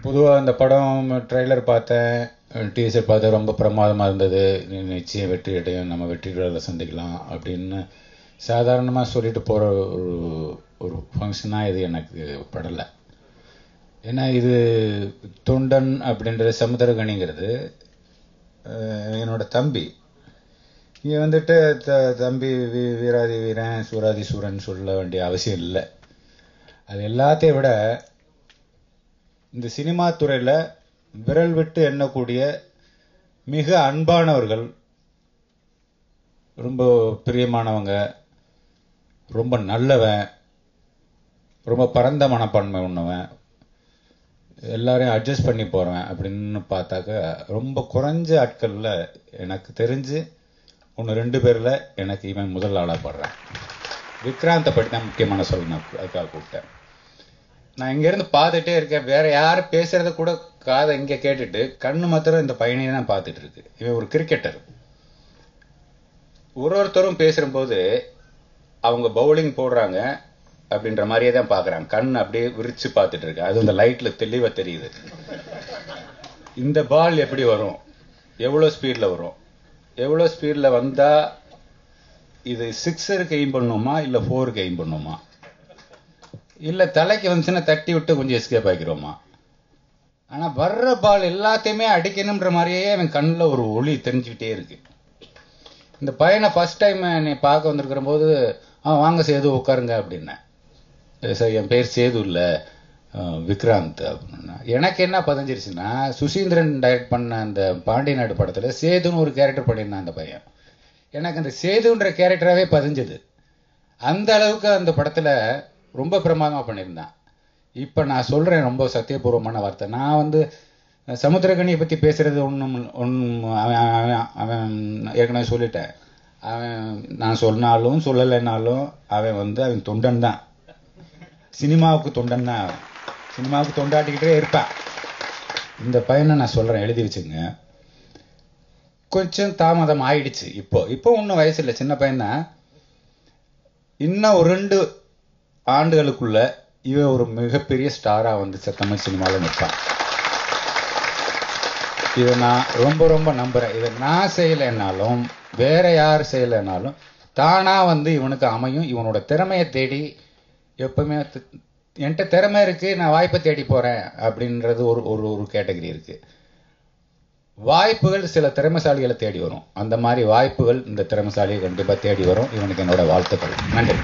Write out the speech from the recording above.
பொதுவாக அந்த படம் ட்ரெய்லர் பார்த்தேன், டீசர் பார்த்தேன், ரொம்ப பிரமாதமாக இருந்தது. நிச்சயம் வெற்றி அடையும், நம்ம வெற்றிகளை சந்திக்கலாம் அப்படின்னு சாதாரணமாக சொல்லிட்டு போகிற ஒரு ஒரு ஃபங்க்ஷனாக இது எனக்கு படலை. ஏன்னா இது தொண்டன் அப்படின்றது சமுத்திரகனிங்கிறது என்னோட தம்பி. இங்கே வந்துட்டு தம்பி வீராதி வீரன் சூராதி சூரன் சொல்ல வேண்டிய அவசியம் இல்லை. அது எல்லாத்தையும் விட இந்த சினிமா துறையில் விரல் விட்டு எண்ணக்கூடிய மிக அன்பானவர்கள், ரொம்ப பிரியமானவங்க, ரொம்ப நல்லவன், ரொம்ப பரந்த மனப்பான்மை உண்ணவன், எல்லாரையும் அட்ஜஸ்ட் பண்ணி போகிறவன் அப்படின்னு பார்த்தாக்க ரொம்ப குறைஞ்ச ஆட்களில் எனக்கு தெரிஞ்சு 1-2 பேரில் எனக்கு இவன் முதல் ஆளாக படுறேன். விக்ராந்தை பற்றி தான் முக்கியமான சொல்லணும், அதுக்காக கூப்பிட்டேன். நான் இங்கேருந்து பார்த்துட்டே இருக்கேன், வேற யாரும் பேசுறத கூட காதை இங்கே கேட்டுட்டு கண்ணு மாத்திரம் இந்த பையனையே தான் பார்த்துட்டு இருக்கு. இவன் ஒரு கிரிக்கெட்டர். ஒருத்தரும் பேசும்போது அவங்க பவுலிங் போடுறாங்க அப்படின்ற மாதிரியே தான் பார்க்குறாங்க. கண் அப்படியே விரிச்சு பார்த்துட்டு இருக்கு. அது இந்த லைட்ல தெளிவாக தெரியுது. இந்த பால் எப்படி வரும், எவ்வளோ ஸ்பீடில் வரும், எவ்வளோ ஸ்பீடில் வந்தால் இது 6ருக்கு எய்ம் பண்ணுமா இல்லை 4க்கு எய்ம் பண்ணுமா, இல்லை தலைக்கு வந்துச்சுன்னா தட்டி விட்டு கொஞ்சம் எஸ்கேப் ஆகிக்கிறோமா. ஆனால் வர்ற பால் எல்லாத்தையுமே அடிக்கணுன்ற மாதிரியே அவன் கண்ணில் ஒரு ஒளி தெரிஞ்சுக்கிட்டே இருக்கு. இந்த பையனை ஃபர்ஸ்ட் டைம் என்னை பார்க்க வந்திருக்கிற போது வாங்க சேது உட்காருங்க அப்படின்னேன். சார் என் பேர் சேது இல்லை விக்ராந்த் அப்படின்னா. எனக்கு என்ன பதிஞ்சிருச்சுன்னா, சுசீந்திரன் டைரக்ட் பண்ண அந்த பாண்டிய நாடு படத்தில் சேதுன்னு ஒரு கேரக்டர் பண்ணியிருந்தான் அந்த பையன். எனக்கு அந்த சேதுன்ற கேரக்டராகவே பதிஞ்சது. அந்த அளவுக்கு அந்த படத்தில் ரொம்ப பிரமாதமாக பண்ணியிருந்தான். இப்போ நான் சொல்கிறேன் ரொம்ப சத்தியபூர்வமான வார்த்தை. நான் சமுத்திரகனியை பற்றி பேசுகிறது அவன் ஏற்கனவே சொல்லிட்டேன். அவன் நான் சொன்னாலும் சொல்லலைன்னாலும் அவன் தொண்டன் தான், சினிமாவுக்கு தொண்டன் தான். அவன் சினிமாவுக்கு தொண்டாட்டிக்கிட்டே இருப்பான். இந்த பையனை நான் சொல்கிறேன், எழுதி வச்சுங்க. கொஞ்சம் தாமதம் ஆயிடுச்சு. இப்போ ஒன்றும் வயசு இல்லை, சின்ன பையன்தான். இன்னும் ஒரு 2 ஆண்டுகளுக்குள்ள இவன் ஒரு மிகப்பெரிய ஸ்டாரா தமிழ் சினிமாவில் நிற்பான். இதை நான் ரொம்ப ரொம்ப நம்புறேன். இதை நான் செய்யலைன்னாலும் வேற யார் செய்யலைன்னாலும் தானா இவனுக்கு அமையும். இவனோட திறமையை தேடி எப்பவுமே என்கிட்ட திறமை இருக்கு, நான் வாய்ப்பை தேடி போறேன் அப்படின்றது ஒரு கேட்டகரி இருக்கு. வாய்ப்புகள் சில திறமைசாலிகளை தேடி வரும். அந்த மாதிரி வாய்ப்புகள் இந்த திறமைசாலியை கண்டிப்பா தேடி வரும். இவனுக்கு என்னோட வாழ்த்துக்கள். நன்றி.